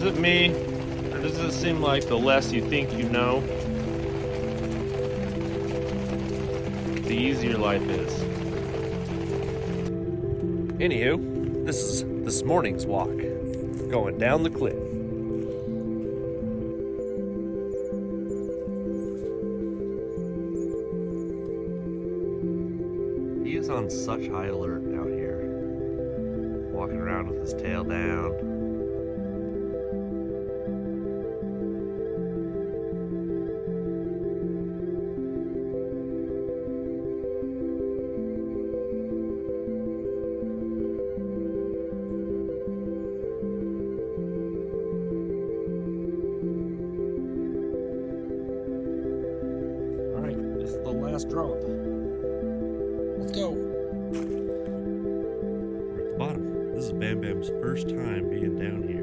it me, or does it seem like the less you think you know, the easier life is? Anywho, this is this morning's walk, going down the cliff. He is on such high alert out here, walking around with his tail down. This is the last drop. Let's go. We're at the bottom. This is Bam Bam's first time being down here.